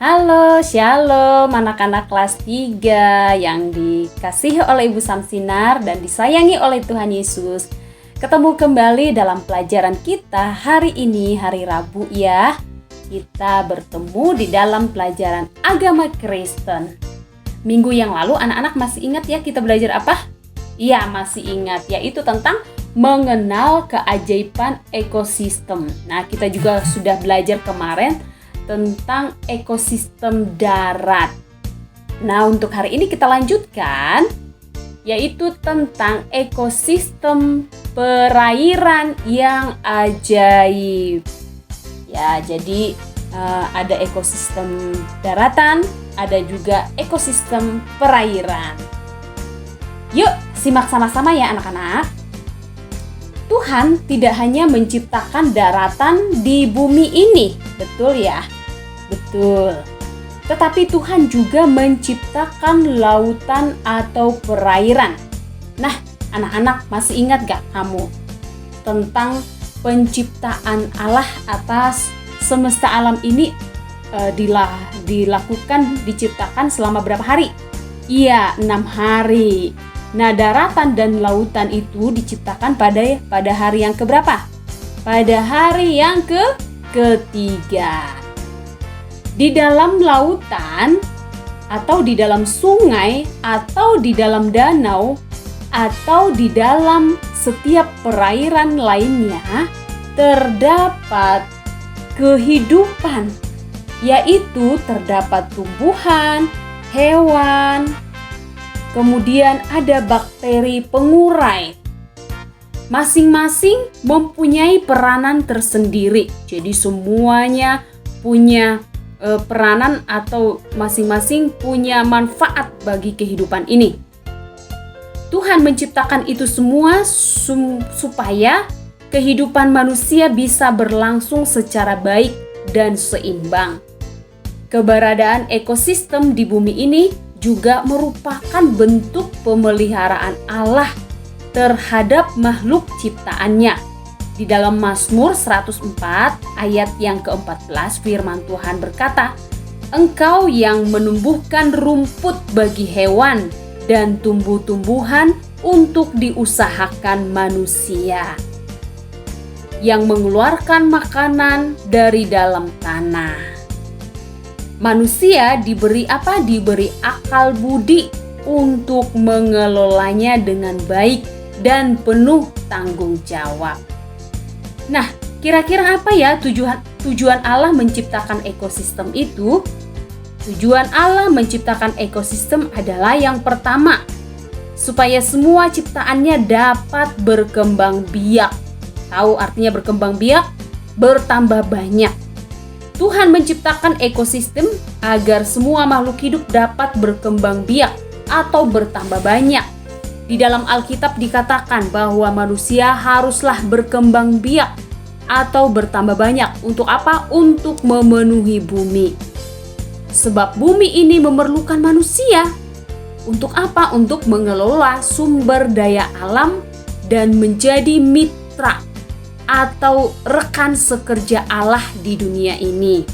Halo, Shalom anak-anak kelas 3 yang dikasihi oleh Ibu Samsinar dan disayangi oleh Tuhan Yesus. Ketemu kembali dalam pelajaran kita hari ini, hari Rabu ya. Kita bertemu di dalam pelajaran agama Kristen. Minggu yang lalu anak-anak masih ingat ya kita belajar apa? Iya, masih ingat, yaitu tentang mengenal keajaiban ekosistem. Nah, kita juga sudah belajar kemarin tentang ekosistem darat. Nah, untuk hari ini kita lanjutkan, yaitu tentang ekosistem perairan yang ajaib. Ya, jadi ada ekosistem daratan, ada juga ekosistem perairan. Yuk, simak sama-sama ya anak-anak. Tuhan tidak hanya menciptakan daratan di bumi ini, betul ya? Betul. Tetapi Tuhan juga menciptakan lautan atau perairan. Nah, anak-anak masih ingat gak kamu tentang penciptaan Allah atas semesta alam ini diciptakan selama berapa hari? Iya, 6 hari. Nah, daratan dan lautan itu diciptakan pada hari yang keberapa? Pada hari yang ketiga. Di dalam lautan, atau di dalam sungai, atau di dalam danau, atau di dalam setiap perairan lainnya, terdapat kehidupan, yaitu terdapat tumbuhan, hewan, kemudian ada bakteri pengurai. Masing-masing mempunyai peranan tersendiri. Jadi semuanya punya peranan atau masing-masing punya manfaat bagi kehidupan ini. Tuhan menciptakan itu semua supaya kehidupan manusia bisa berlangsung secara baik dan seimbang. Keberadaan ekosistem di bumi ini juga merupakan bentuk pemeliharaan Allah terhadap makhluk ciptaannya. Di dalam Mazmur 104 ayat yang ke-14 firman Tuhan berkata, "Engkau yang menumbuhkan rumput bagi hewan dan tumbuh-tumbuhan untuk diusahakan manusia, yang mengeluarkan makanan dari dalam tanah." Manusia diberi apa? Diberi akal budi untuk mengelolanya dengan baik dan penuh tanggung jawab. Nah, kira-kira apa ya tujuan Allah menciptakan ekosistem itu? Tujuan Allah menciptakan ekosistem adalah yang pertama, supaya semua ciptaannya dapat berkembang biak. Tahu artinya berkembang biak? Bertambah banyak. Tuhan menciptakan ekosistem agar semua makhluk hidup dapat berkembang biak atau bertambah banyak. Di dalam Alkitab dikatakan bahwa manusia haruslah berkembang biak atau bertambah banyak. Untuk apa? Untuk memenuhi bumi. Sebab bumi ini memerlukan manusia. Untuk apa? Untuk mengelola sumber daya alam dan menjadi mitra atau rekan sekerja Allah di dunia ini.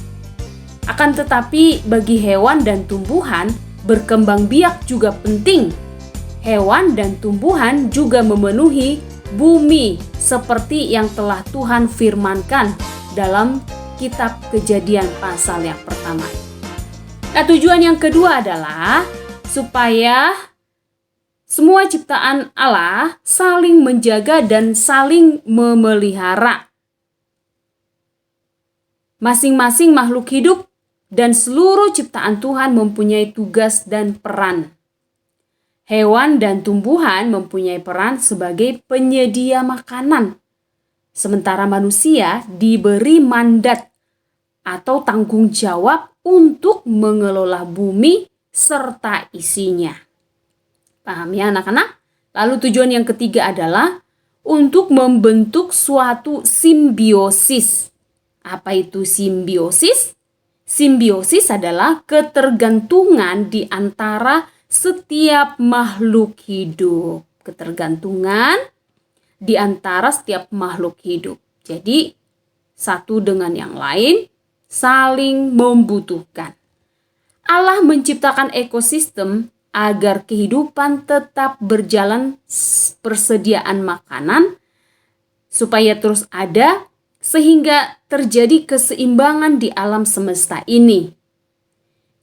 Akan tetapi bagi hewan dan tumbuhan, berkembang biak juga penting. Hewan dan tumbuhan juga memenuhi bumi seperti yang telah Tuhan firmankan dalam kitab Kejadian pasal yang pertama. Nah, tujuan yang kedua adalah supaya semua ciptaan Allah saling menjaga dan saling memelihara. Masing-masing makhluk hidup dan seluruh ciptaan Tuhan mempunyai tugas dan peran. Hewan dan tumbuhan mempunyai peran sebagai penyedia makanan. Sementara manusia diberi mandat atau tanggung jawab untuk mengelola bumi serta isinya. Paham ya anak-anak? Lalu tujuan yang ketiga adalah untuk membentuk suatu simbiosis. Apa itu simbiosis? Simbiosis adalah ketergantungan di antara setiap makhluk hidup. Ketergantungan di antara setiap makhluk hidup. Jadi, satu dengan yang lain saling membutuhkan. Allah menciptakan ekosistem agar kehidupan tetap berjalan, persediaan makanan supaya terus ada, sehingga terjadi keseimbangan di alam semesta ini.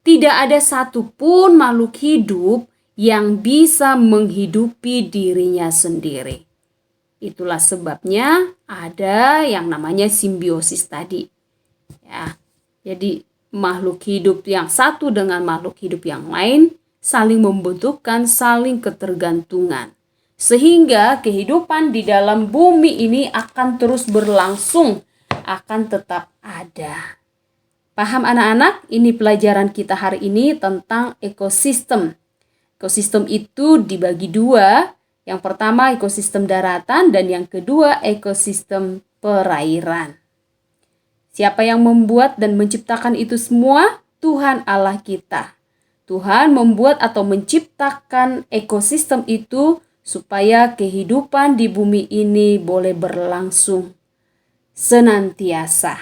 Tidak ada satupun makhluk hidup yang bisa menghidupi dirinya sendiri. Itulah sebabnya ada yang namanya simbiosis tadi. Ya, jadi makhluk hidup yang satu dengan makhluk hidup yang lain saling membutuhkan, saling ketergantungan. Sehingga kehidupan di dalam bumi ini akan terus berlangsung, akan tetap ada. Paham anak-anak? Ini pelajaran kita hari ini tentang ekosistem. Ekosistem itu dibagi dua. Yang pertama ekosistem daratan dan yang kedua ekosistem perairan. Siapa yang membuat dan menciptakan itu semua? Tuhan Allah kita. Tuhan membuat atau menciptakan ekosistem itu supaya kehidupan di bumi ini boleh berlangsung senantiasa.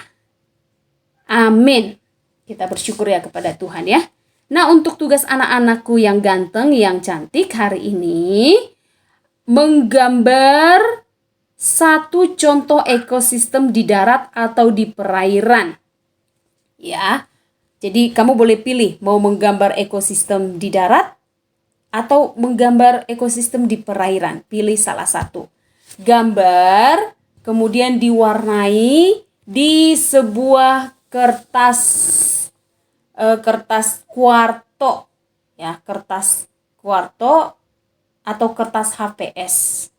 Amin. Kita bersyukur ya kepada Tuhan ya. Nah, untuk tugas anak-anakku yang ganteng, yang cantik hari ini, menggambar satu contoh ekosistem di darat atau di perairan. Ya, jadi kamu boleh pilih mau menggambar ekosistem di darat atau menggambar ekosistem di perairan. Pilih salah satu. Gambar, kemudian diwarnai di sebuah kertas kuarto ya, kertas kuarto atau kertas HVS.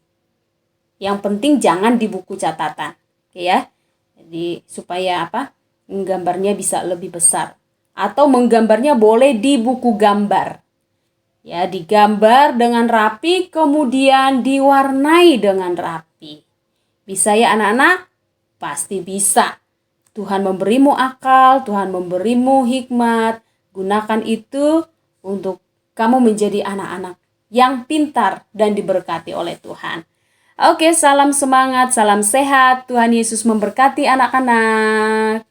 Yang penting jangan di buku catatan, oke ya. Jadi supaya menggambarnya bisa lebih besar, atau menggambarnya boleh di buku gambar. Ya, digambar dengan rapi kemudian diwarnai dengan rapi. Bisa ya anak-anak? Pasti bisa. Tuhan memberimu akal, Tuhan memberimu hikmat. Gunakan itu untuk kamu menjadi anak-anak yang pintar dan diberkati oleh Tuhan. Oke, salam semangat, salam sehat. Tuhan Yesus memberkati anak-anak.